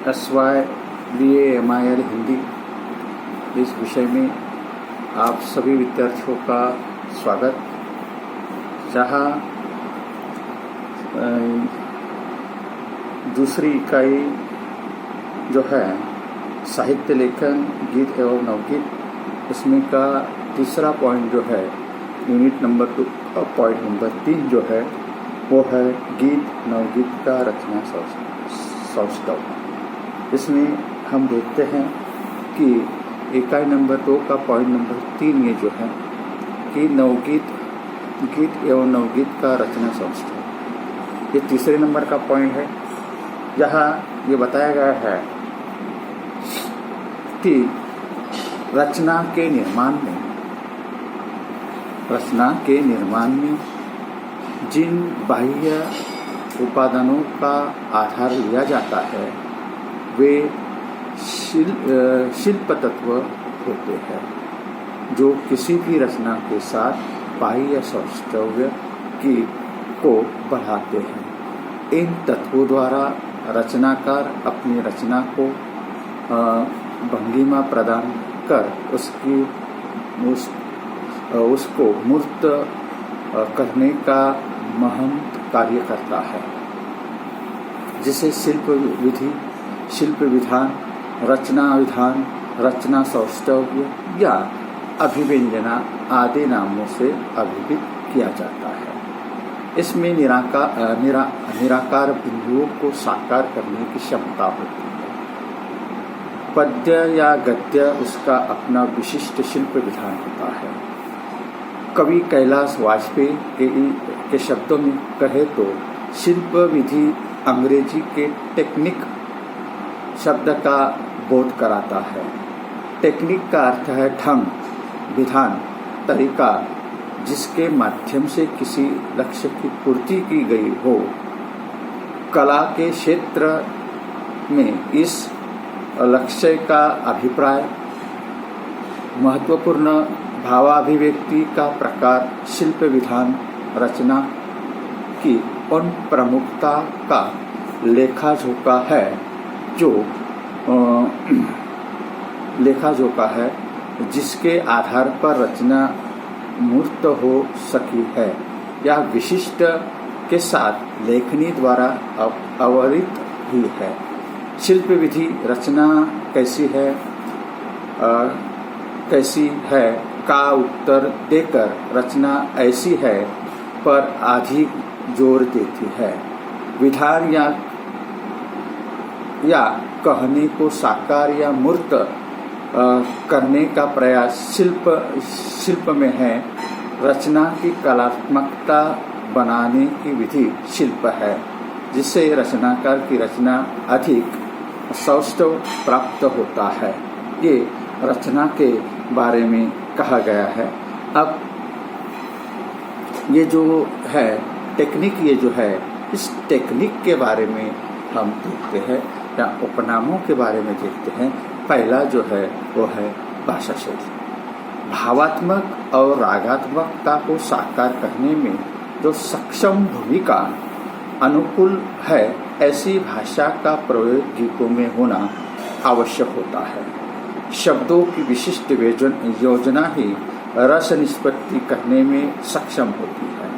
SYBAMIL Hindi इस विषय में आप सभी विद्यार्थियों का स्वागत। जहाँ दूसरी इकाई जो है साहित्य लेखन, गीत एवं नवगीत, उसमें का तीसरा पॉइंट जो है यूनिट नंबर 2 पॉइंट नंबर 3 जो है वो है गीत नवगीत का रचना सौष्ठव। इसमें हम देखते हैं कि इकाई नंबर 2 का पॉइंट नंबर 3 ये जो है कि गीत एवं नवगीत का रचना सौष्ठव, ये तीसरे नंबर का पॉइंट है। जहाँ ये बताया गया है कि रचना के निर्माण में जिन बाह्य उपादानों का आधार लिया जाता है वे शिल्प तत्व होते हैं, जो किसी भी रचना के साथ बाह्य सौष्ठव को बढ़ाते हैं। इन तत्वों द्वारा रचनाकार अपनी रचना को भंगिमा प्रदान कर उसको मूर्त करने का महंत कार्य करता है, जिसे शिल्प विधान, रचना विधान, रचना सौष्ठव या अभिव्यंजना आदि नामों से अभिहित किया जाता है। इसमें निराकार बिंदुओं को साकार करने की क्षमता होती है। पद्य या गद्य उसका अपना विशिष्ट शिल्प विधान होता है। कवि कैलाश वाजपेयी के शब्दों में कहे तो शिल्प विधि अंग्रेजी के टेक्निक शब्द का बोध कराता है। टेक्निक का अर्थ है ढंग, विधान, तरीका, जिसके माध्यम से किसी लक्ष्य की पूर्ति की गई हो। कला के क्षेत्र में इस लक्ष्य का अभिप्राय, महत्वपूर्ण भावाभिव्यक्ति का प्रकार, शिल्प विधान, रचना की उन प्रमुखता का लेखा जोखा है जिसके आधार पर रचना मूर्त हो सकी है या विशिष्ट के साथ लेखनी द्वारा अवरित हुई है। शिल्प विधि रचना कैसी है का उत्तर देकर रचना ऐसी है पर अधिक जोर देती है। विधान या कहने को साकार या मूर्त करने का प्रयास शिल्प में है। रचना की कलात्मकता बनाने की विधि शिल्प है, जिससे रचनाकार की रचना अधिक सौष्ठव प्राप्त होता है। ये रचना के बारे में कहा गया है। अब ये जो है टेक्निक, ये जो है इस टेक्निक के बारे में हम देखते हैं या उपनामों के बारे में देखते हैं। पहला जो है वो है भाषा शैली। भावात्मक और रागात्मकता को साकार करने में जो सक्षम भूमिका अनुकूल है, ऐसी भाषा का प्रयोग गीतों में होना आवश्यक होता है। शब्दों की विशिष्ट योजना ही रस निष्पत्ति करने में सक्षम होती है।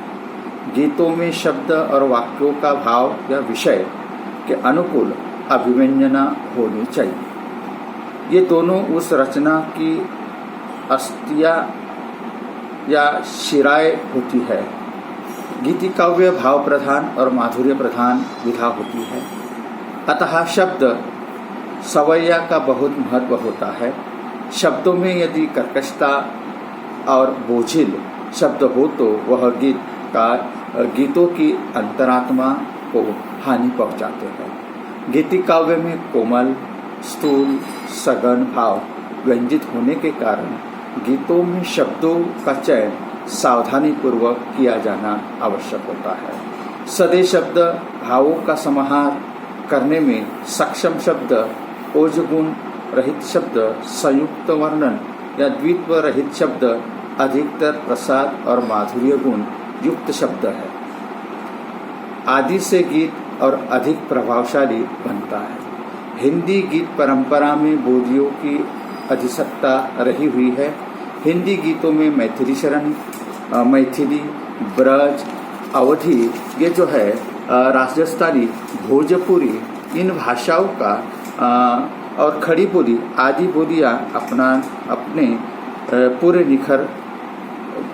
गीतों में शब्द और वाक्यों का भाव या विषय के अनुकूल अभिव्यंजना होनी चाहिए। ये दोनों उस रचना की अस्तिया या शिराए होती है। गीति काव्य भाव प्रधान और माधुर्य प्रधान विधा होती है। अतः शब्द सवैया का बहुत महत्व होता है। शब्दों में यदि कर्कशता और बोझिल शब्द हो तो वह गीतों की अंतरात्मा को हानि पहुंचाते हैं। गीति काव्य में कोमल, स्थूल, सघन भाव व्यंजित होने के कारण गीतों में शब्दों का चयन सावधानी पूर्वक किया जाना आवश्यक होता है। सदे शब्द भावों का समाहार करने में सक्षम शब्द, ओजगुण रहित शब्द, संयुक्त वर्णन या द्वित्व रहित शब्द अधिकतर प्रसाद और माधुर्य गुण युक्त शब्द है। आदि से गीत और अधिक प्रभावशाली बनता है। हिंदी गीत परंपरा में बोलियों की अधिसत्ता रही हुई है। हिंदी गीतों में मैथिली शरण, मैथिली, ब्रज, अवधी, ये जो है राजस्थानी, भोजपुरी, इन भाषाओं का और खड़ी बोली आदि बोलियाँ अपने पूरे निखर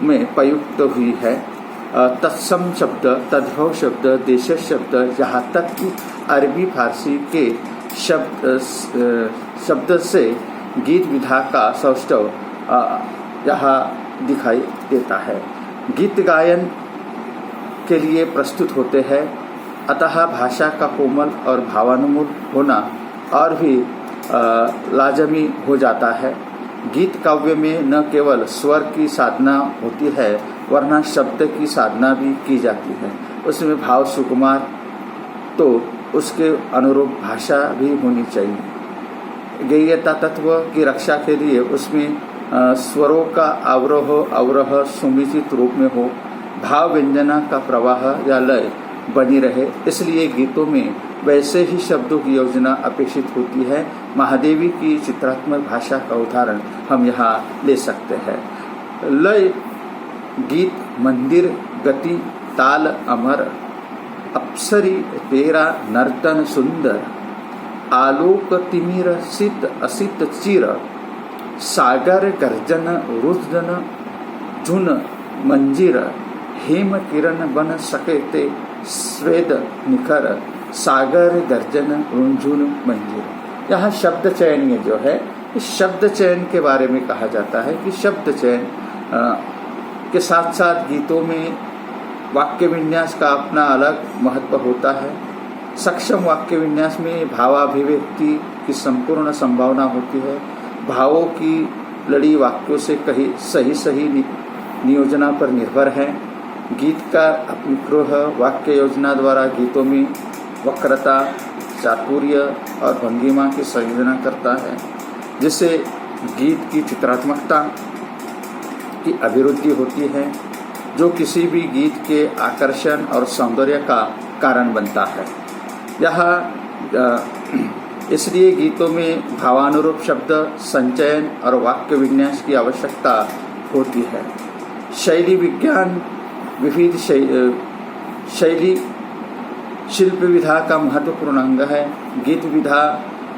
में प्रयुक्त हुई है। तत्सम शब्द, तद्भव शब्द, देशज शब्द, यहाँ तक कि अरबी फारसी के शब्द से गीत विधा का सौष्ठव यहाँ दिखाई देता है। गीत गायन के लिए प्रस्तुत होते हैं, अतः भाषा का कोमल और भावानुमूल होना और भी लाजमी हो जाता है। गीत काव्य में न केवल स्वर की साधना होती है वरना शब्द की साधना भी की जाती है। उसमें भाव सुकुमार तो उसके अनुरूप भाषा भी होनी चाहिए। गेयता तत्व की रक्षा के लिए उसमें स्वरों का अवरोह अवरोह सुनिश्चित रूप में हो, भाव व्यंजना का प्रवाह या लय बनी रहे, इसलिए गीतों में वैसे ही शब्दों की योजना अपेक्षित होती है। महादेवी की चित्रात्मक भाषा का उदाहरण हम यहाँ ले सकते हैं। लय, गीत, मंदिर, गति, ताल, अमर, अप्सरी, तेरा, नर्तन, सुंदर, आलोक, तिमिर, सित, असित, चिर, सागर, गर्जन, रुदन, झुन, मंजीर, हेम, किरण, बन सकेते, स्वेद, निखर, सागर, गर्जन, रुंझुन, मंजीर। यहाँ शब्द चयन ये जो है, इस शब्द चयन के बारे में कहा जाता है कि शब्द चयन के साथ साथ गीतों में वाक्य विन्यास का अपना अलग महत्व होता है। सक्षम वाक्य विन्यास में भावाभिव्यक्ति की संपूर्ण संभावना होती है। भावों की लड़ी वाक्यों से कहीं सही नियोजना पर निर्भर है। गीतकार अपनी क्रोह वाक्य योजना द्वारा गीतों में वक्रता, चातुर्य और भंगिमा की संयोजन करता है, जिससे गीत की चित्रात्मकता की अभिवृद्धि होती है, जो किसी भी गीत के आकर्षण और सौंदर्य का कारण बनता है। इसलिए गीतों में भावानुरूप शब्द संचयन और वाक्य विन्यास की आवश्यकता होती है। शैली विज्ञान विविध शैली शिल्प विधा का महत्वपूर्ण अंग है। गीत विधा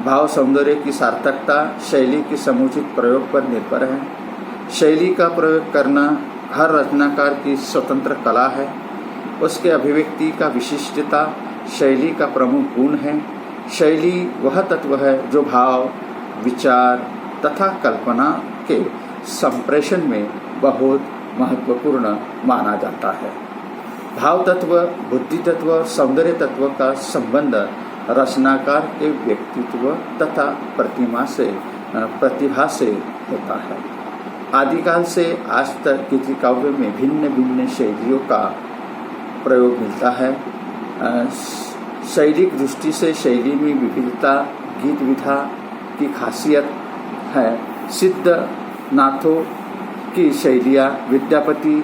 भाव सौंदर्य की सार्थकता शैली के समुचित प्रयोग पर निर्भर है। शैली का प्रयोग करना हर रचनाकार की स्वतंत्र कला है। उसके अभिव्यक्ति का विशिष्टता शैली का प्रमुख गुण है। शैली वह तत्व है जो भाव, विचार तथा कल्पना के संप्रेषण में बहुत महत्वपूर्ण माना जाता है। भाव तत्व, बुद्धि तत्व, सौंदर्य तत्व का संबंध रचनाकार के व्यक्तित्व तथा प्रतिभा से होता है। आदिकाल से आज तक गीत काव्य में भिन्न भिन्न शैलियों का प्रयोग मिलता है। शैलिक दृष्टि से शैली में विविधता गीत विधा की खासियत है। सिद्ध नाथों की शैलियाँ विद्यापति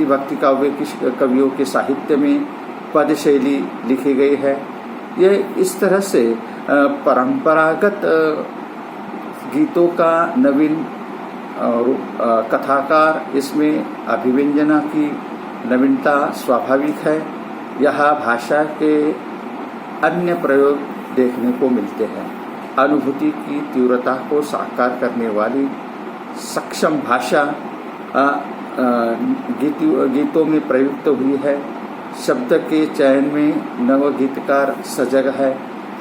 भक्ति काव्य की कवियों के साहित्य में पद शैली लिखी गई है। यह इस तरह से परंपरागत गीतों का नवीन कथाकार, इसमें अभिव्यंजना की नवीनता स्वाभाविक है। यहाँ भाषा के अन्य प्रयोग देखने को मिलते हैं। अनुभूति की तीव्रता को साकार करने वाली सक्षम भाषा गीतों में प्रयुक्त हुई है। शब्द के चयन में नवगीतकार सजग है।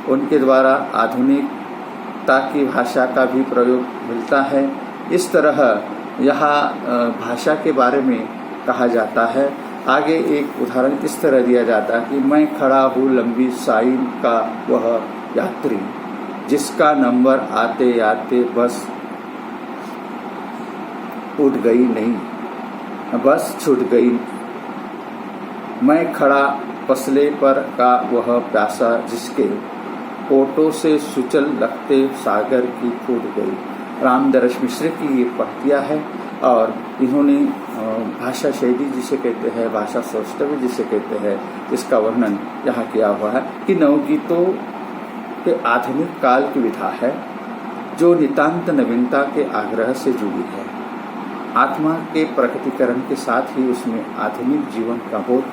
उनके द्वारा आधुनिकता की भाषा का भी प्रयोग मिलता है। इस तरह यहाँ भाषा के बारे में कहा जाता है। आगे एक उदाहरण इस तरह दिया जाता है कि मैं खड़ा हूँ लंबी साइन का वह यात्री, जिसका नंबर आते आते बस उठ गई नहीं, बस छूट गई। मैं खड़ा पसले पर का वह प्यासा, जिसके ओटों से सुचल लगते सागर की फूट गई। रामदरस मिश्र की ये पंक्तियाँ है और इन्होंने भाषा शैली जिसे कहते हैं, भाषा सौष्ठव जिसे कहते हैं, इसका वर्णन यहाँ किया हुआ है कि नवगीतों के आधुनिक काल की विधा है जो नितांत नवीनता के आग्रह से जुड़ी है। आत्मा के प्रकटीकरण के साथ ही उसमें आधुनिक जीवन का बोध,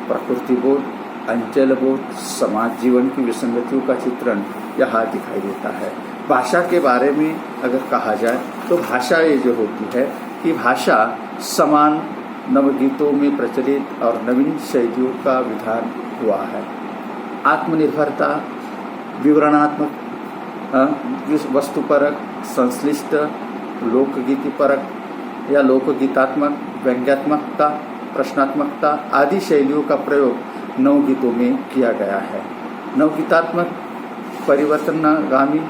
प्रकृति बोध, अंचल बोध, समाज जीवन की विसंगतियों का चित्रण यहाँ दिखाई देता है। भाषा के बारे में अगर कहा जाए तो भाषा ये जो होती है कि भाषा समान नवगीतों में प्रचलित और नवीन शैलियों का विधान हुआ है। आत्मनिर्भरता, विवरणात्मक, वस्तुपरक, संश्लिष्ट, लोकगीतिपरक या लोकगीतात्मक, व्यंग्यात्मकता, प्रश्नात्मकता आदि शैलियों का प्रयोग नवगीतों में किया गया है। नवगीतात्मक परिवर्तनगामी,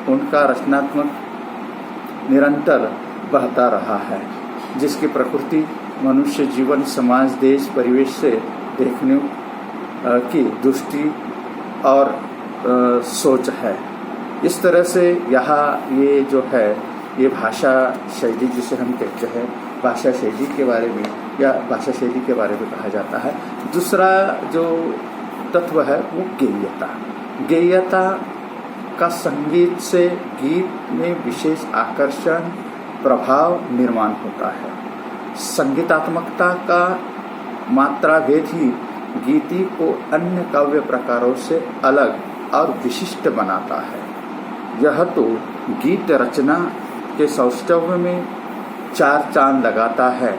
उनका रचनात्मक निरंतर बहता रहा है, जिसकी प्रकृति मनुष्य जीवन, समाज, देश, परिवेश से देखने की दृष्टि और सोच है। इस तरह से यहाँ ये जो है ये भाषा शैली जिसे हम कहते हैं, भाषा शैली के बारे में या भाषा शैली के बारे में कहा जाता है। दूसरा जो तत्व है वो गेयता। गेयता का संगीत से गीत में विशेष आकर्षण, प्रभाव निर्माण होता है। संगीतात्मकता का मात्रा भेद ही गीति को अन्य काव्य प्रकारों से अलग और विशिष्ट बनाता है। यह तो गीत रचना के सौष्ठव में चार चांद लगाता है।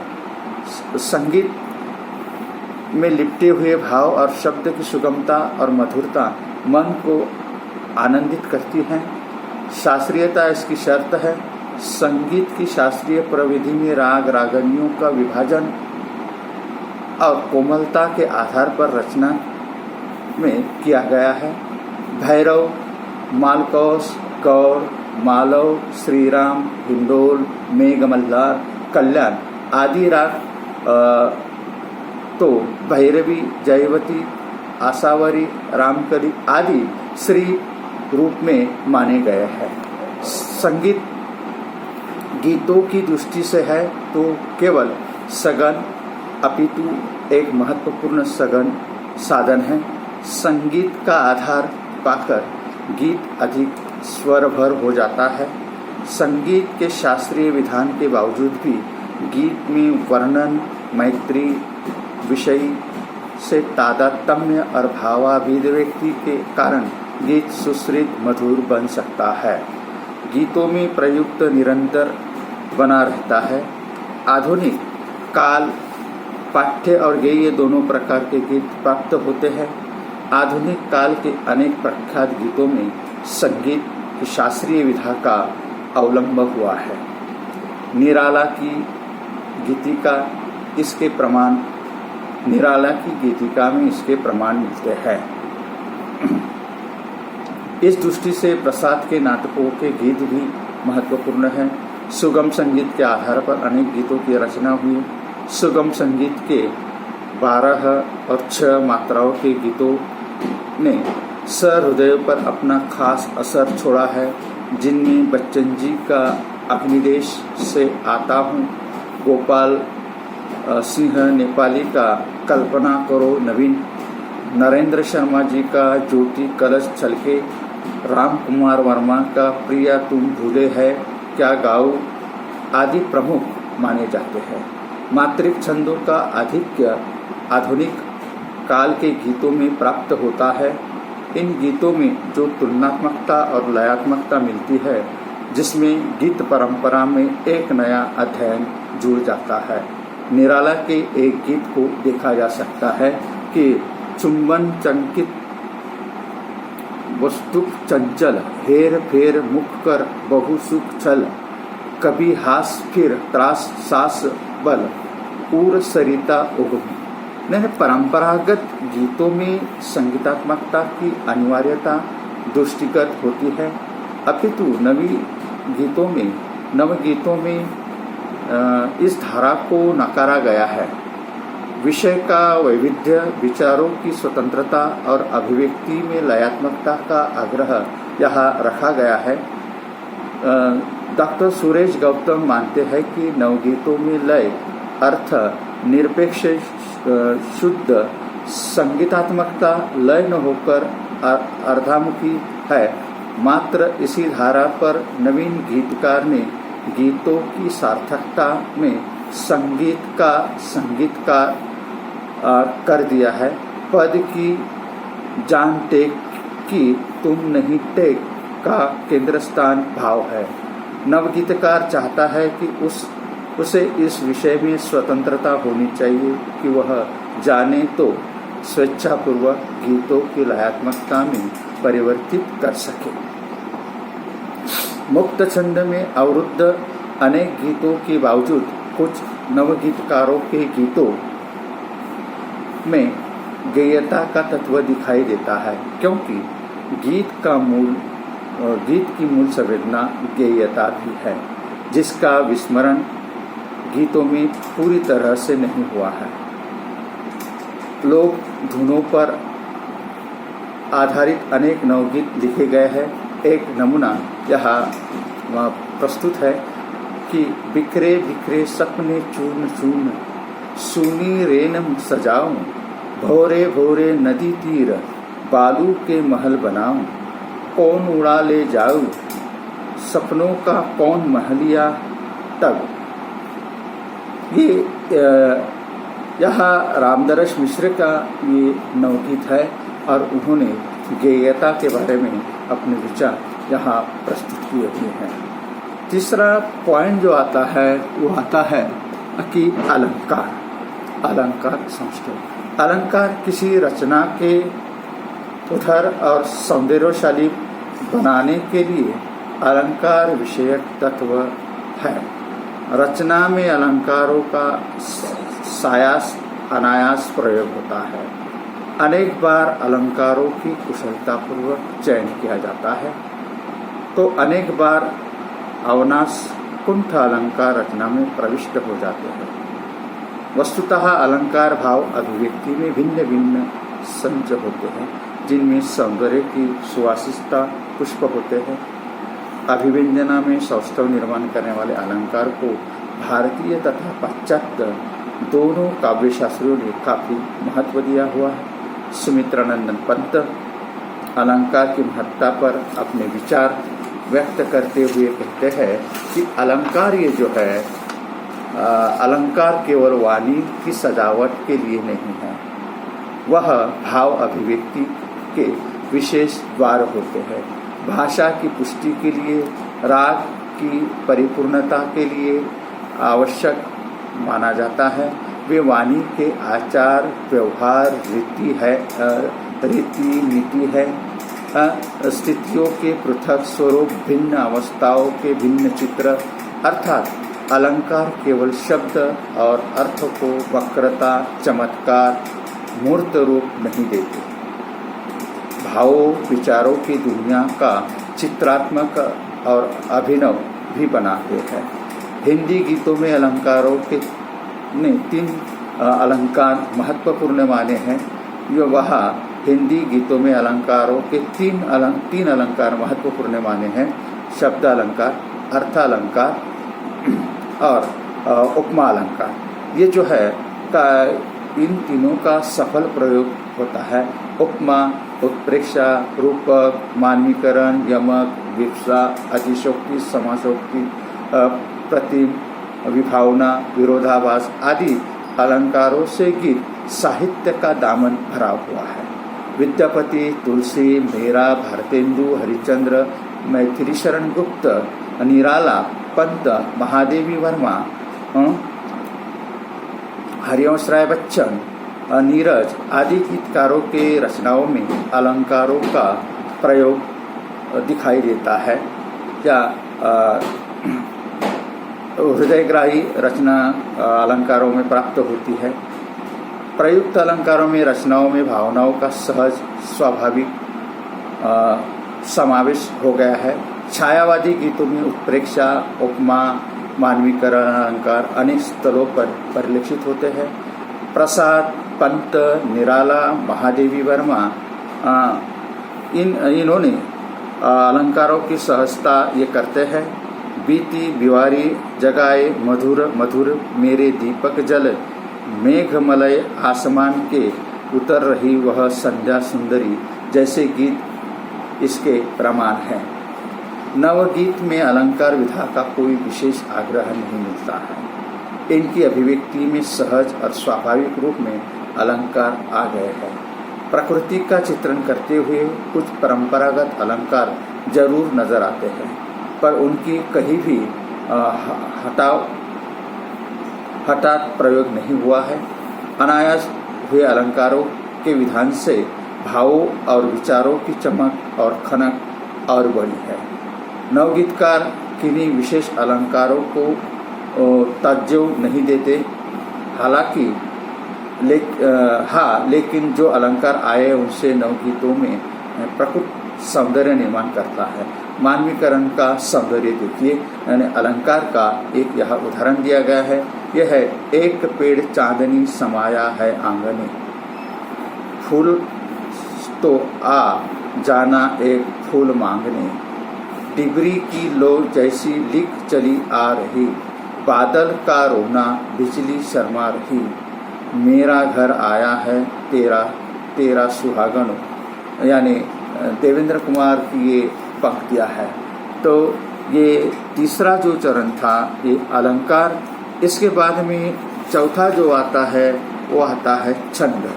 संगीत में लिपटे हुए भाव और शब्द की सुगमता और मधुरता मन को आनंदित करती हैं। शास्त्रीयता इसकी शर्त है। संगीत की शास्त्रीय प्रविधि में राग रागनियों का विभाजन और कोमलता के आधार पर रचना में किया गया है। भैरव, मालकौस, गौर, मालव, श्रीराम, हिंडोल, मेघमल्हार, कल्याण आदि राग तो भैरवी, जयवती, आसावरी, रामकली आदि श्री रूप में माने गए हैं। संगीत गीतों की दृष्टि से है तो केवल सघन अपितु एक महत्वपूर्ण सघन साधन है। संगीत का आधार पाकर गीत अधिक स्वरभर हो जाता है। संगीत के शास्त्रीय विधान के बावजूद भी गीत में वर्णन, मैत्री, विषय से तादात्म्य और भावाभिव्यक्ति के कारण गीत सुश्रित मधुर बन सकता है। गीतों में प्रयुक्त निरंतर बना रहता है। आधुनिक काल पाठ्य और गेय दोनों प्रकार के गीत प्राप्त होते हैं। आधुनिक काल के अनेक प्रख्यात गीतों में संगीत की शास्त्रीय विधा का अवलंब हुआ है। निराला की गीतिका इसके प्रमाण निराला की गीतिका में इसके प्रमाण मिलते हैं। इस दृष्टि से प्रसाद के नाटकों के गीत भी महत्वपूर्ण हैं। सुगम संगीत के आधार पर अनेक गीतों की रचना हुई। सुगम संगीत के 12 और 6 मात्राओं के गीतों ने सहृदय पर अपना खास असर छोड़ा है, जिनमें बच्चन जी का अग्निदेश से आता हूँ, गोपाल सिंह नेपाली का कल्पना करो नवीन, नरेंद्र शर्मा जी का ज्योति कलश छलके, राम कुमार वर्मा का प्रिया तुम भूले है क्या गाओ आदि प्रमुख माने जाते हैं। मात्रिक छंदों का आधिक्य आधुनिक काल के गीतों में प्राप्त होता है। इन गीतों में जो तुलनात्मकता और लयात्मकता मिलती है, जिसमें गीत परंपरा में एक नया अध्ययन जुड़ जाता है। निराला के एक गीत को देखा जा सकता है कि चुंबन चंकित वस्तुक चंचल, हेर फेर मुख कर बहु सुख छल, कभी हास फिर त्रास सास बल, पूर सरिता उगम। परंपरागत गीतों में संगीतात्मकता की अनिवार्यता दृष्टिगत होती है, अपितु नवगीतों में इस धारा को नकारा गया है। विषय का वैविध्य, विचारों की स्वतंत्रता और अभिव्यक्ति में लयात्मकता का आग्रह यहाँ रखा गया है। डॉक्टर सुरेश गौतम मानते हैं कि नवगीतों में लय अर्थ निरपेक्ष शुद्ध संगीतात्मकता लय न होकर अर्धामुखी है। मात्र इसी धारा पर नवीन गीतकार ने गीतों की सार्थकता में संगीतकार कर दिया है। पद की जान टेक की तुम नहीं टेक का केंद्र स्थान भाव है। नवगीतकार चाहता है कि उसे इस विषय में स्वतंत्रता होनी चाहिए कि वह जाने तो स्वेच्छापूर्वक गीतों की लयात्मकता में परिवर्तित कर सके। मुक्त छंद में अवरुद्ध अनेक गीतों के बावजूद कुछ नवगीतकारों के गीतों में गेयता का तत्व दिखाई देता है, क्योंकि गीत की मूल संवेदना गेयता भी है, जिसका विस्मरण गीतों में पूरी तरह से नहीं हुआ है। लोक धुनों पर आधारित अनेक नवगीत लिखे गए हैं। एक नमूना यहाँ प्रस्तुत है कि बिखरे बिखरे सपने चूर्ण चूर्ण, सुनी रेन सजाऊं, भोरे भोरे नदी तीर, बालू के महल बनाऊं, कौन उड़ा ले जाऊं, सपनों का कौन महलिया तब। ये यहाँ रामदरस मिश्र का ये नवगीत है और उन्होंने गेयता के बारे में अपने विचार यहाँ प्रस्तुत किए हुए हैं। तीसरा पॉइंट जो आता है वो आता है कि अलंकार संस्कृत। अलंकार किसी रचना के उधर और सौंदर्यशाली बनाने के लिए अलंकार विषयक तत्व है। रचना में अलंकारों का सायास अनायास प्रयोग होता है। अनेक बार अलंकारों की कुशलतापूर्वक चयन किया जाता है, तो अनेक बार अवनाश कुंठ अलंकार रचना में प्रविष्ट हो जाते हैं। वस्तुतः अलंकार भाव अभिव्यक्ति में भिन्न भिन्न संच होते हैं, जिनमें सौंदर्य की सुवासिकता पुष्प होते हैं। अभिव्यंजना में सौष्ठव निर्माण करने वाले अलंकार को भारतीय तथा पाश्चात्य दोनों काव्यशास्त्रियों ने काफी महत्व दिया हुआ है। सुमित्रानंदन पंत अलंकार की महत्ता पर अपने विचार व्यक्त करते हुए कहते हैं कि अलंकार ये जो है अलंकार केवल वाणी की सजावट के लिए नहीं है, वह भाव अभिव्यक्ति के विशेष द्वार होते हैं। भाषा की पुष्टि के लिए, राग की परिपूर्णता के लिए आवश्यक माना जाता है। वे वाणी के आचार व्यवहार रीति नीति है, स्थितियों के पृथक स्वरूप, भिन्न अवस्थाओं के भिन्न चित्र, अर्थात अलंकार केवल शब्द और अर्थ को वक्रता, चमत्कार, मूर्त रूप नहीं देते, भावों विचारों की दुनिया का चित्रात्मक और अभिनव भी बनाते हैं। हिंदी गीतों में अलंकारों के ने 3 अलंकार महत्वपूर्ण माने हैं। जो वहाँ हिंदी गीतों में अलंकारों के 3 अलंकार महत्वपूर्ण माने हैं: शब्द अलंकार, अर्थ अलंकार और उपमा अलंकार। ये जो है इन तीनों का सफल प्रयोग होता है। उपमा, उत्प्रेक्षा, रूपक, मानवीकरण, यमक, विवक्षा, अतिशोक्ति, समासोक्ति, प्रतिम, विभावना, विरोधाभास आदि अलंकारों से गीत साहित्य का दामन भरा हुआ है। विद्यापति, तुलसी, मेरा, भारतेंदु, हरिश्चंद्र, मैथिली शरण गुप्त, निराला, पंत, महादेवी वर्मा, हरिवंश राय बच्चन, नीरज आदि गीतकारों के रचनाओं में अलंकारों का प्रयोग दिखाई देता है। या हृदयग्राही रचना अलंकारों में प्राप्त होती है। प्रयुक्त अलंकारों में रचनाओं में भावनाओं का सहज स्वाभाविक समावेश हो गया है। छायावादी गीतों में उत्प्रेक्षा, उपमा, मानवीकरण अलंकार अनेक स्थलों पर परिलक्षित होते हैं। प्रसाद, पंत, निराला, महादेवी वर्मा इन्होंने अलंकारों की सहजता ये करते हैं। बीती बिवारी जगाए मधुर मधुर मेरे दीपक जल, मेघमलय आसमान के उतर रही वह संध्या सुंदरी, जैसे गीत इसके प्रमाण हैं। नवगीत में अलंकार विधा का कोई विशेष आग्रह नहीं मिलता है। इनकी अभिव्यक्ति में सहज और स्वाभाविक रूप में अलंकार आ गए हैं। प्रकृति का चित्रण करते हुए कुछ परंपरागत अलंकार जरूर नजर आते हैं, पर उनकी कहीं भी हठात प्रयोग नहीं हुआ है। अनायास हुए अलंकारों के विधान से भावों और विचारों की चमक और खनक और बढ़ी है। नवगीतकार किन्हीं विशेष अलंकारों को तवज्जो नहीं देते, हालांकि लेकिन जो अलंकार आए उनसे नवगीतों में प्रकृत सौंदर्य निर्माण करता है। मानवीकरण का सौंदर्य देखिए, यानी अलंकार का एक यह उदाहरण दिया गया है। यह है, एक पेड़ चांदनी समाया है आंगने, फूल तो आ जाना एक फूल मांगने, डिबरी की लो जैसी लिख चली आ रही, बादल का रोना बिजली शर्मा रही, मेरा घर आया है तेरा तेरा सुहागन। यानी देवेंद्र कुमार की ये पंक्तियाँ है। तो ये तीसरा जो चरण था ये अलंकार। इसके बाद में चौथा जो आता है वो आता है छंद।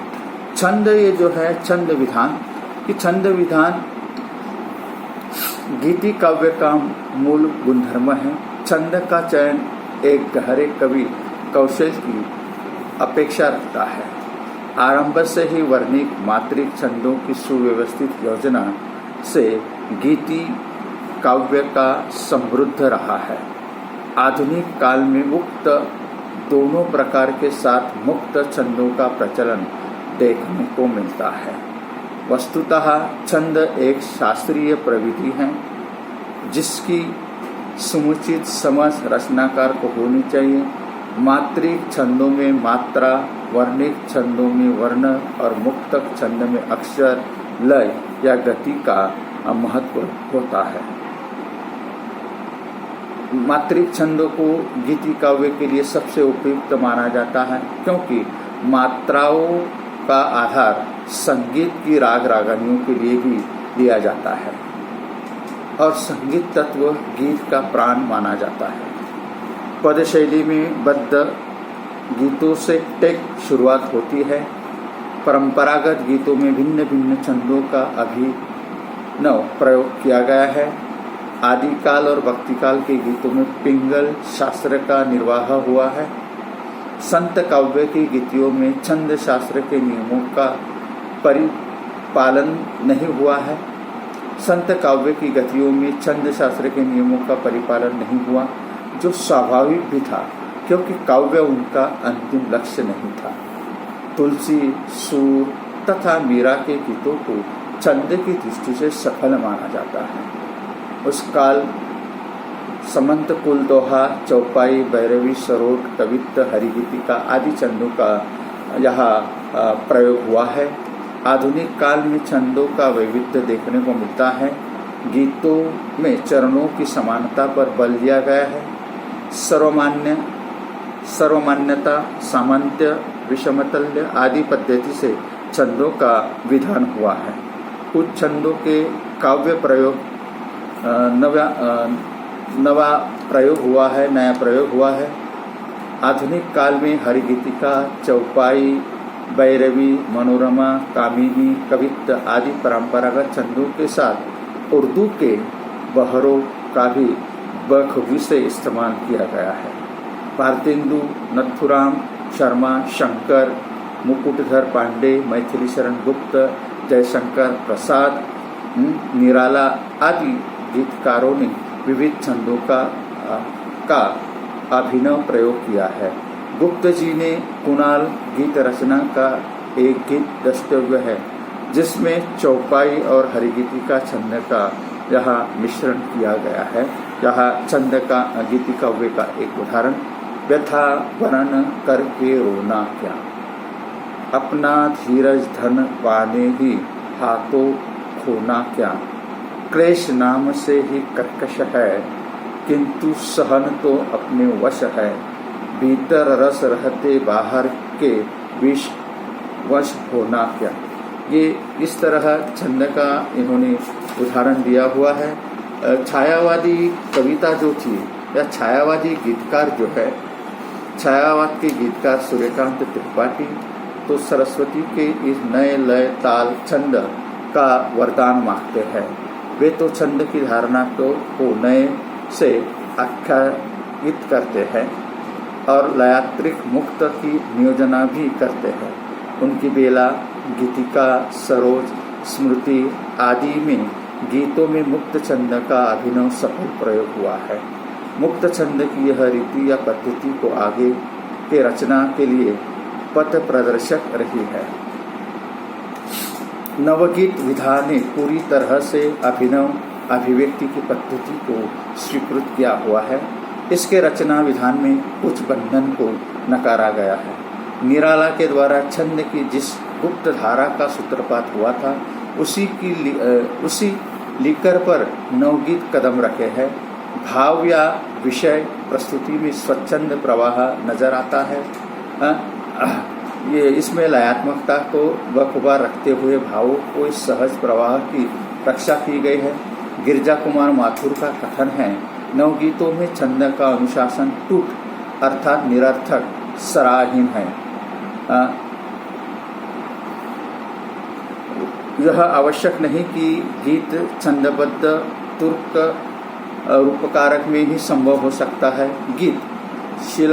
छंद ये जो है छंद विधान, कि छंद विधान गीति काव्य का मूल गुणधर्म है। छंद का चयन एक गहरे कवि कौशल की अपेक्षा रखता है। आरंभ से ही वर्णिक मात्रिक छंदों की सुव्यवस्थित योजना से गीति काव्य का समृद्ध रहा है। आधुनिक काल में उक्त दोनों प्रकार के साथ मुक्त छंदों का प्रचलन देखने को मिलता है। वस्तुतः छंद एक शास्त्रीय प्रविधि है जिसकी समुचित समझ रचनाकार को होनी चाहिए। मात्रिक छंदों में मात्रा, वर्णिक छंदों में वर्ण और मुक्तक छंद में अक्षर, लय या गति का महत्व होता है। मात्रिक छंदों को गीति काव्य के लिए सबसे उपयुक्त माना जाता है, क्योंकि मात्राओं का आधार संगीत की राग रागनियों के लिए भी लिया जाता है और संगीत तत्व गीत का प्राण माना जाता है। पद शैली में बद्ध गीतों से टेक शुरुआत होती है। परंपरागत गीतों में भिन्न भिन्न छंदों का अभिनव प्रयोग किया गया है। आदिकाल और भक्तिकाल के गीतों में पिंगल शास्त्र का निर्वाह हुआ है। संत काव्य की गीतियों में छंद शास्त्र के नियमों का परिपालन नहीं हुआ है। संत काव्य की गतियों में छंद शास्त्र के नियमों का परिपालन नहीं हुआ, जो स्वाभाविक भी था, क्योंकि काव्य उनका अंतिम लक्ष्य नहीं था। तुलसी, सूर तथा मीरा के गीतों को छंद की दृष्टि से सफल माना जाता है। उस काल समंत कुल दोहा, चौपाई, भैरवी, सरोट, कवित्त, हरिगीतिका आदि छंदों का यहाँ प्रयोग हुआ है। आधुनिक काल में छंदों का वैविध्य देखने को मिलता है। गीतों में चरणों की समानता पर बल दिया गया है। सर्वमान्यता, सामंत्य, विषमतल्य आदि पद्धति से छंदों का विधान हुआ है। कुछ छंदों के काव्य प्रयोग नया प्रयोग हुआ है। आधुनिक काल में हरिगीतिका, चौपाई, भैरवी, मनोरमा, कामिनी, कवित्त आदि परंपरागत छंदों के साथ उर्दू के बहरों का भी बखूबी से इस्तेमाल किया गया है। भारतेंदु, नथुराम शर्मा, शंकर, मुकुटधर पांडे, मैथिली शरण गुप्त, जयशंकर प्रसाद, निराला आदि गीतकारों ने विविध छंदों का अभिनव प्रयोग किया है। गुप्त जी ने कुणाल गीत रचना का एक गीत दस्तव्य है, जिसमें चौपाई और हरिगीतिका छंद का यहाँ मिश्रण किया गया है। यहाँ छंद का गीति काव्य का एक उदाहरण, व्यथा वरण करके रोना क्या, अपना धीरज धन पाने ही हाथों खोना क्या, क्लेश नाम से ही कर्कश है, किंतु सहन तो अपने वश है, भीतर रस रहते बाहर के विष वश होना क्या। ये इस तरह छंद का इन्होंने उदाहरण दिया हुआ है। छायावादी कविता जो थी या छायावादी गीतकार जो है, छायावाद के गीतकार सूर्यकांत त्रिपाठी तो सरस्वती के इस नए लय ताल छंद का वरदान मांगते हैं। वे तो छंद की धारणा को नए से आख्यायित करते हैं और लयात्रिक मुक्त की नियोजना भी करते हैं। उनकी बेला, गीतिका, सरोज, स्मृति आदि में गीतों में मुक्त छंद का अभिनव सफल प्रयोग हुआ है। मुक्त छंद की यह रीति या पद्धति को आगे के रचना के लिए पथ प्रदर्शक रही है। नवगीत विधा ने पूरी तरह से अभिनव अभिव्यक्ति की पद्धति को स्वीकृत किया हुआ है। इसके रचना विधान में कुछ बंधन को नकारा गया है। निराला के द्वारा छंद की जिस गुप्त धारा का सूत्रपात हुआ था, उसी लिकर पर नवगीत कदम रखे हैं। भाव या विषय प्रस्तुति में स्वच्छंद प्रवाह नजर आता है। ये इसमें लयात्मकता को बखूबा रखते हुए भावों को इस सहज प्रवाह की रक्षा की गई है। गिरजा कुमार माथुर का कथन है, नवगीतों में छंद का अनुशासन टूट अर्थात निरर्थक सराहीन है। यह आवश्यक नहीं कि गीत छंदबद्ध तुर्क रूपकारक में ही संभव हो सकता है। गीत शी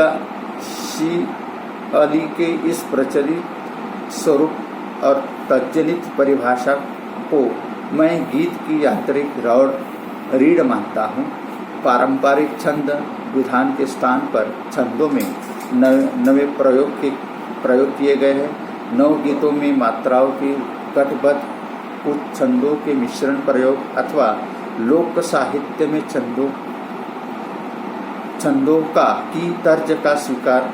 अली के इस प्रचलित स्वरूप और तज्जनित परिभाषा को मैं गीत की यांत्रिक रीढ़ मानता हूँ। पारंपरिक छंद विधान के स्थान पर छंदों में नवे प्रयोग किए गए हैं। नवगीतों में मात्राओं की गठबद्ध कुछ छंदों के मिश्रण प्रयोग अथवा लोक साहित्य में छंदों की तर्ज का स्वीकार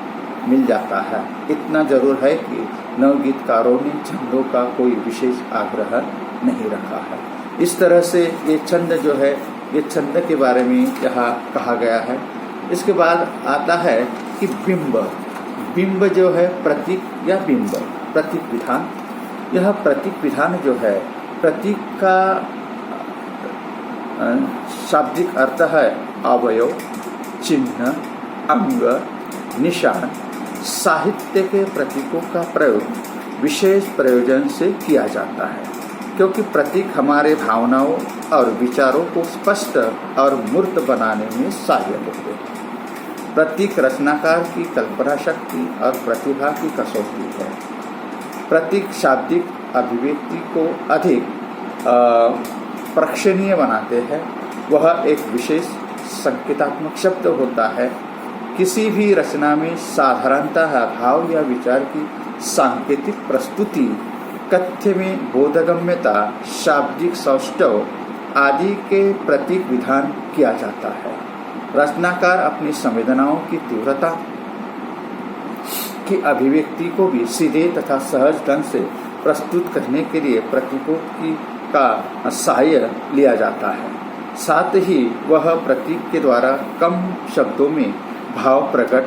मिल जाता है। इतना जरूर है कि नवगीतकारों ने छंदों का कोई विशेष आग्रह नहीं रखा है। इस तरह से ये छंद जो है, ये छंद के बारे में यहाँ कहा गया है। इसके बाद आता है कि बिंब जो है प्रतीक या बिंब, प्रतीक विधान। यह प्रतीक विधान जो है, प्रतीक का शाब्दिक अर्थ है अवयव, चिन्ह, अंग, निशान। साहित्य के प्रतीकों का प्रयोग विशेष प्रयोजन से किया जाता है, क्योंकि प्रतीक हमारे भावनाओं और विचारों को स्पष्ट और मूर्त बनाने में सहायक होते हैं। प्रतीक रचनाकार की कल्पना शक्ति और प्रतिभा की कसौटी है। प्रतीक शाब्दिक अभिव्यक्ति को अधिक प्रेक्षणीय बनाते हैं। वह एक विशेष संकेतात्मक शब्द होता है। किसी भी रचना में साधारणतः भाव या विचार की सांकेतिक प्रस्तुति, कथ्य में बोधगम्यता, शाब्दिक सौष्ठव आदि के प्रतीक विधान किया जाता है। रचनाकार अपनी संवेदनाओं की तीव्रता की अभिव्यक्ति को भी सीधे तथा सहज ढंग से प्रस्तुत करने के लिए प्रतीकों का सहाय लिया जाता है। साथ ही वह प्रतीक के द्वारा कम शब्दों में भाव प्रकट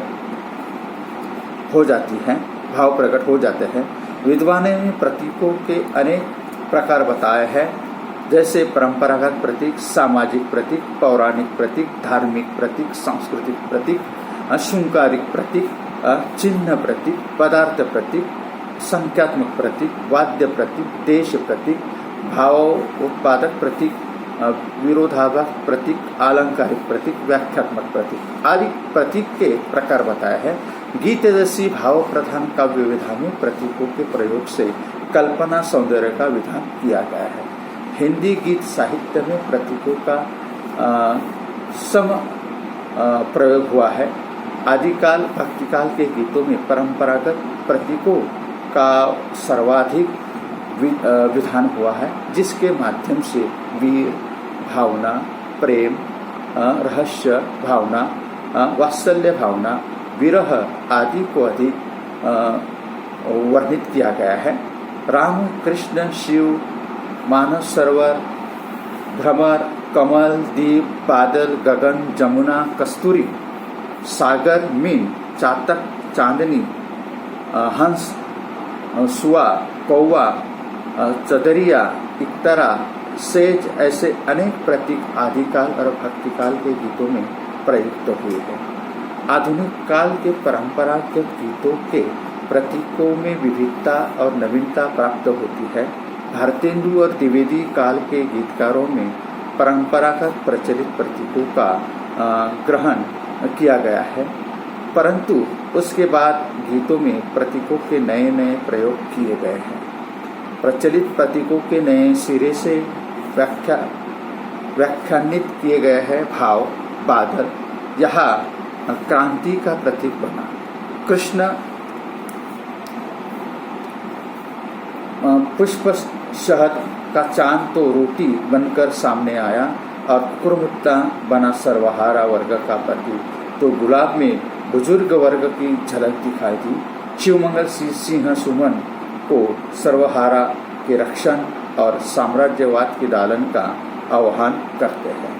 हो जाते हैं। विद्वानों ने प्रतीकों के अनेक प्रकार बताए हैं, जैसे परंपरागत प्रतीक, सामाजिक प्रतीक, पौराणिक प्रतीक, धार्मिक प्रतीक, सांस्कृतिक प्रतीक, शृंगारिक प्रतीक, चिन्ह प्रतीक, पदार्थ प्रतीक, संख्यात्मक प्रतीक, वाद्य प्रतीक, देश प्रतीक, भाव उत्पादक प्रतीक, विरोधाभास प्रतीक, आलंकारिक प्रतीक, व्याख्यात्मक प्रतीक आदि प्रतीक के प्रकार बताए हैं। गीत जैसी भाव प्रधान काव्य विधा में प्रतीकों के प्रयोग से कल्पना सौंदर्य का विधान किया गया है। हिंदी गीत साहित्य में प्रतीकों का प्रयोग हुआ है। आदिकाल भक्तिकाल के गीतों में परंपरागत प्रतीकों का सर्वाधिक विधान हुआ है, जिसके माध्यम से वीर भावना, प्रेम, रहस्य भावना, वात्सल्य भावना, विरह आदि को अधिक वर्णित किया गया है। राम, कृष्ण, शिव, मानस सरोवर, भ्रमर कमल, दीप, बादल, गगन, जमुना, कस्तूरी, सागर, मीन, चातक, चांदनी, हंस, सुआ, कौवा, चदरिया, इक्तरा, सेज, ऐसे अनेक प्रतीक आदिकाल और भक्तिकाल के गीतों में प्रयुक्त हुए हैं। आधुनिक काल के परंपरागत गीतों के प्रतीकों में विविधता और नवीनता प्राप्त होती है। भारतेंदु और द्विवेदी काल के गीतकारों में परंपरागत प्रचलित प्रतीकों का ग्रहण किया गया है, परंतु उसके बाद गीतों में प्रतीकों के नए नए प्रयोग किए गए हैं। प्रचलित प्रतीकों के नए सिरे से व्याख्यानित किए गए हैं। भाव, बादल यहाँ क्रांति का प्रतीक बना। कृष्ण पुष्प शहद का चांद तो रोटी बनकर सामने आया, और कुकुरमुत्ता बना सर्वहारा वर्ग का प्रतीक, तो गुलाब में बुजुर्ग वर्ग की झलक दिखाई दी। शिवमंगल सिंह सुमन को सर्वहारा के रक्षण और साम्राज्यवाद के दालन का आह्वान करते हैं।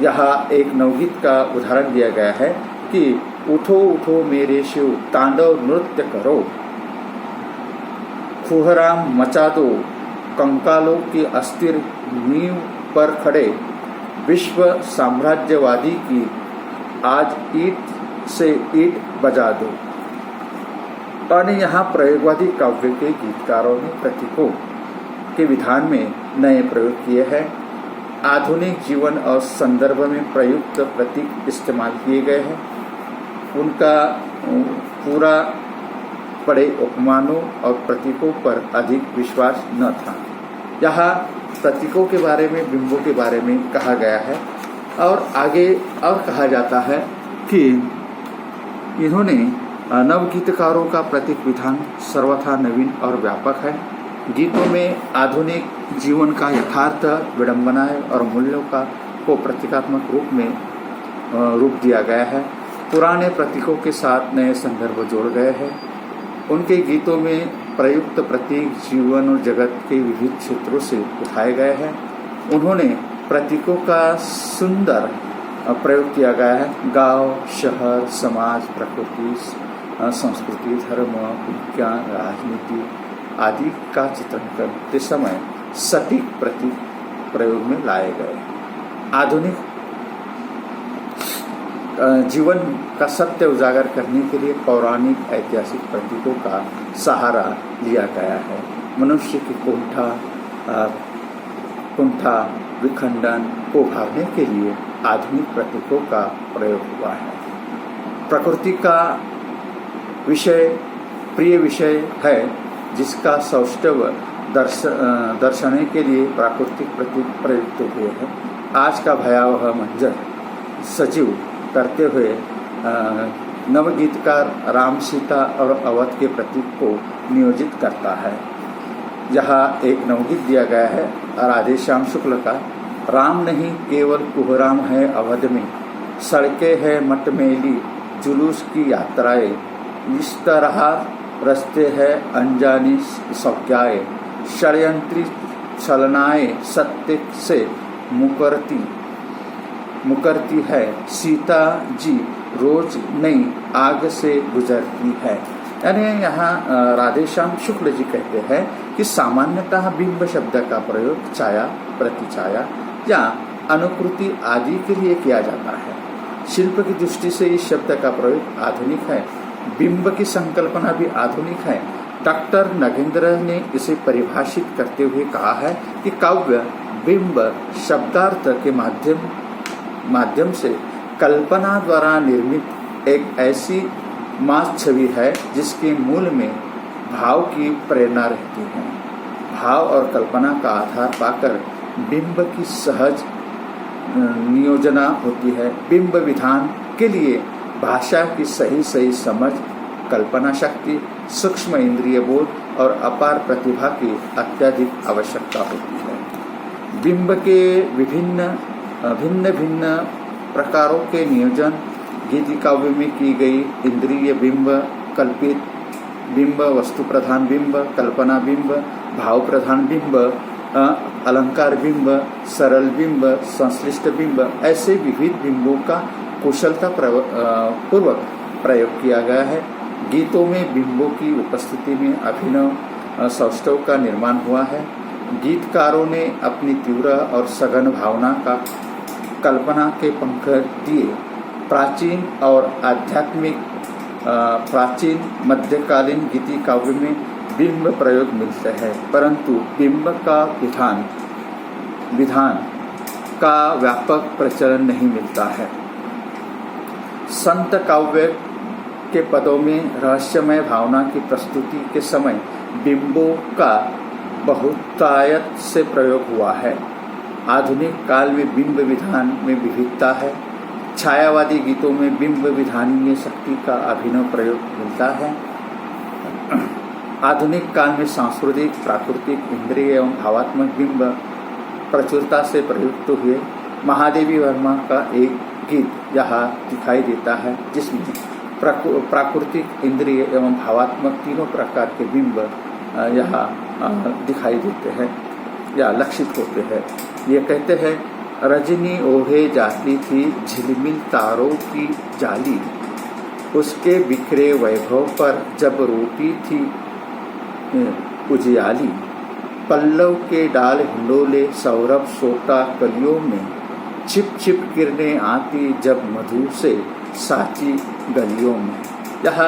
यहाँ एक नवगीत का उदाहरण दिया गया है कि उठो उठो मेरे शिव, तांडव नृत्य करो, खुहराम मचा दो, कंकालों की अस्थिर नींव पर खड़े विश्व साम्राज्यवादी की आज ईट से ईट बजा दो। और यहाँ प्रयोगवादी काव्य के गीतकारों ने प्रतीकों के विधान में नए प्रयोग किए हैं। आधुनिक जीवन और संदर्भ में प्रयुक्त प्रतीक इस्तेमाल किए गए हैं। उनका पूरा पड़े उपमानों और प्रतीकों पर अधिक विश्वास न था। यहाँ प्रतीकों के बारे में, बिंबों के बारे में कहा गया है, और आगे और कहा जाता है कि इन्होंने नवगीतकारों का प्रतीक विधान सर्वथा नवीन और व्यापक है। गीतों में आधुनिक जीवन का यथार्थ, विडंबनाएं और मूल्यों को प्रतीकात्मक रूप दिया गया है। पुराने प्रतीकों के साथ नए संदर्भ जोड़ गए हैं। उनके गीतों में प्रयुक्त प्रतीक जीवन और जगत के विविध क्षेत्रों से उठाए गए हैं। उन्होंने प्रतीकों का सुंदर प्रयोग किया गया है। गांव, शहर, समाज, प्रकृति, संस्कृति, धर्म, विज्ञान, राजनीति आदि का चित्रण करते समय सटीक प्रतीक प्रयोग में लाए गए। आधुनिक जीवन का सत्य उजागर करने के लिए पौराणिक ऐतिहासिक प्रतीकों का सहारा लिया गया है। मनुष्य की कुंठा विखंडन को उभारने के लिए आधुनिक प्रतीकों का प्रयोग हुआ है। प्रकृति का विषय प्रिय विषय है, जिसका सौष्ठव दर्शाने के लिए प्राकृतिक प्रतीक प्रयुक्त हुए हैं। आज का भयावह मंजर सजीव करते हुए नवगीतकार राम, सीता और अवध के प्रतीक को नियोजित करता है। यहाँ एक नवगीत दिया गया है राधे श्याम शुक्ल का। राम नहीं केवल कुहराम है अवध में, सड़कें है मटमेली जुलूस की यात्राएं, इस तरह रस्ते है अनजानी सौक्याएं, षड्यंत्री छलनाएं सत्य से मुकरती है, सीता जी रोज नई आग से गुजरती है। यानी यहाँ राधेश्याम शुक्ल जी कहते हैं कि सामान्यतः बिंब शब्द का प्रयोग छाया, प्रतिछाया या अनुकृति आदि के लिए किया जाता है। शिल्प की दृष्टि से इस शब्द का प्रयोग आधुनिक है। बिंब की संकल्पना भी आधुनिक है। डॉक्टर नगेंद्र ने इसे परिभाषित करते हुए कहा है कि काव्य बिंब शब्दार्थ के माध्यम से कल्पना द्वारा निर्मित एक ऐसी मास छवि है जिसके मूल में भाव की प्रेरणा रहती है। भाव और कल्पना का आधार पाकर बिंब की सहज नियोजना होती है। बिंब विधान के लिए भाषा की सही समझ, कल्पना शक्ति, सूक्ष्म इंद्रिय बोध और अपार प्रतिभा की अत्यधिक आवश्यकता होती है। बिंब के भिन्न प्रकारों के नियोजन गीति काव्य में की गई। इंद्रिय बिंब, कल्पित बिंब, वस्तु प्रधान बिंब, कल्पना बिंब, भाव प्रधान बिंब अलंकार बिंब, सरल बिंब, संश्लिष्ट बिंब, ऐसे विविध बिंबों का कुशलता पूर्वक प्रयोग किया गया है। गीतों में बिंबों की उपस्थिति में अभिनव सौष्ठव का निर्माण हुआ है। गीतकारों ने अपनी तीव्र और सघन भावना का कल्पना के पंख दिए। प्राचीन और आध्यात्मिक प्राचीन मध्यकालीन गीति काव्य में बिंब प्रयोग मिलते हैं, परंतु बिंब का विधान का व्यापक प्रचलन नहीं मिलता है। संत काव्य के पदों में रहस्यमय भावना की प्रस्तुति के समय बिंबों का बहुतायत से प्रयोग हुआ है। आधुनिक काल में बिंब विधान में विविधता है। छायावादी गीतों में बिंब विधानीय शक्ति का अभिनव प्रयोग मिलता है। आधुनिक काल में सांस्कृतिक, प्राकृतिक, इंद्रिय एवं भावात्मक बिंब प्रचुरता से प्रयुक्त हुए। महादेवी वर्मा का एक गीत यहाँ दिखाई देता है, जिसमें प्राकृतिक, इंद्रिय एवं भावात्मक तीनों प्रकार के बिंब यहाँ दिखाई देते हैं या लक्षित होते हैं। ये कहते हैं, रजनी ओढ़े जाती थी झिलमिल तारों की जाली, उसके बिखरे वैभव पर जब रोती थी उजियाली। पल्लव के डाल हिंडोले सौरभ सोता कलियों में, छिप छिप किरणें आती जब मधु से साची गलियों में। यह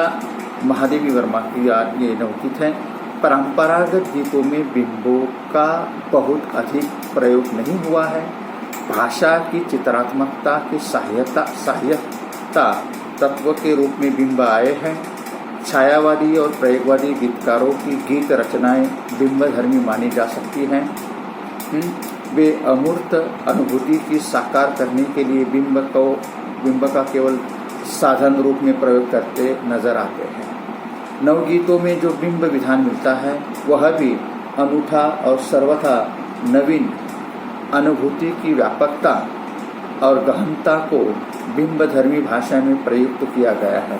महादेवी वर्मा की ये नवगीत है। परंपरागत गीतों में बिंबों का बहुत अधिक प्रयोग नहीं हुआ है। भाषा की चित्रात्मकता की सहायता तत्व के रूप में बिंब आए हैं। छायावादी और प्रयोगवादी गीतकारों की गीत रचनाएं बिंबधर्मी मानी जा सकती हैं। वे अमूर्त अनुभूति की साकार करने के लिए बिंब का केवल साधन रूप में प्रयोग करते नजर आते हैं। नवगीतों में जो बिंब विधान मिलता है वह भी अनूठा और सर्वथा नवीन अनुभूति की व्यापकता और गहनता को बिंबधर्मी भाषा में प्रयुक्त किया गया है।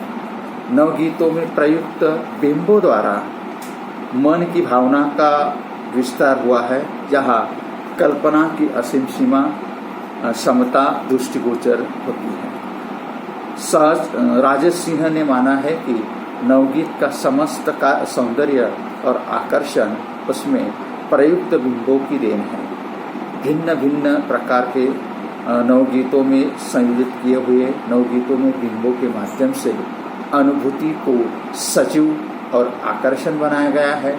नवगीतों में प्रयुक्त बिंबों द्वारा मन की भावना का विस्तार हुआ है, जहाँ कल्पना की असीम सीमा क्षमता दृष्टिगोचर होती है। राजेश सिंह ने माना है कि नवगीत का समस्त का सौंदर्य और आकर्षण उसमें प्रयुक्त बिंबों की देन है। भिन्न भिन्न प्रकार के नवगीतों में संयोजित किए हुए नवगीतों में बिंबों के माध्यम से अनुभूति को सजीव और आकर्षण बनाया गया है।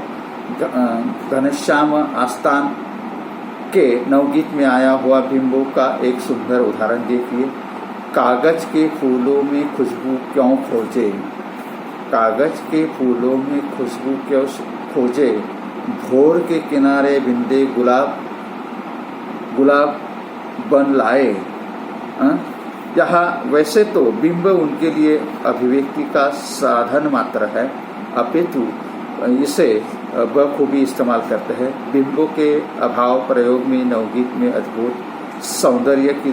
घनश्याम आस्तान के नवगीत में आया हुआ बिंबों का एक सुंदर उदाहरण देखिए। कागज के फूलों में खुशबू क्यों खोजे, कागज के फूलों में खुशबू क्यों खोजे, भोर के किनारे बिंदे गुलाब बन लाए। यहाँ वैसे तो बिंब उनके लिए अभिव्यक्ति का साधन मात्र है, अपितु इसे बखूबी इस्तेमाल करते हैं। बिंबों के अभाव प्रयोग में नवगीत में अद्भुत सौंदर्य की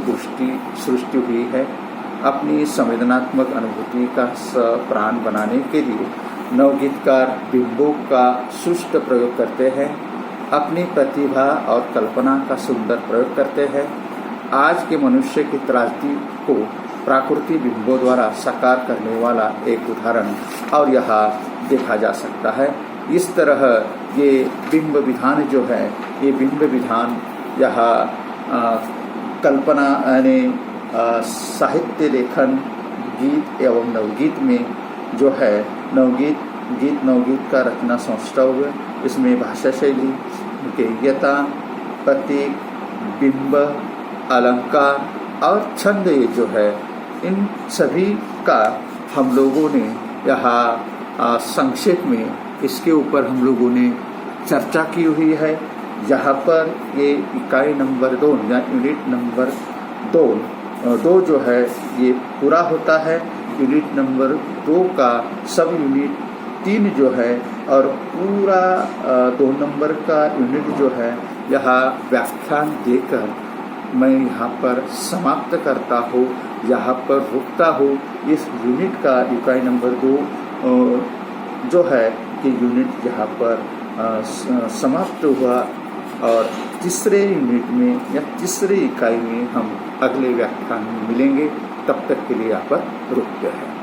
सृष्टि हुई है। अपनी संवेदनात्मक अनुभूति का प्राण बनाने के लिए नवगीतकार बिंबों का सुष्ट प्रयोग करते हैं, अपनी प्रतिभा और कल्पना का सुंदर प्रयोग करते हैं। आज के मनुष्य की त्रासदी को प्राकृतिक बिंबों द्वारा साकार करने वाला एक उदाहरण और यहाँ देखा जा सकता है। इस तरह ये बिंब विधान जो है, ये बिंब विधान यहाँ कल्पना यानी साहित्य लेखन, गीत एवं नवगीत में जो है नवगीत का रचना सौष्ठव, इसमें भाषा शैली, गेयता, प्रतीक, बिंब, अलंकार और छंद ये जो है, इन सभी का हम लोगों ने यहाँ संक्षेप में इसके ऊपर हम लोगों ने चर्चा की हुई है। यहाँ पर ये इकाई नंबर 2 या यूनिट नंबर 2 जो है ये पूरा होता है। यूनिट नंबर 2 का सब यूनिट 3 जो है और पूरा 2 नंबर का यूनिट जो है यहाँ व्याख्यान देकर मैं यहाँ पर समाप्त करता हूँ, यहाँ पर रुकता हूँ। इस यूनिट का इकाई नंबर 2 जो है कि यूनिट यहाँ पर समाप्त हुआ और तीसरे यूनिट में या तीसरे इकाई में हम अगले व्याख्यान में मिलेंगे। तब तक के लिए यहाँ पर रुकते हैं।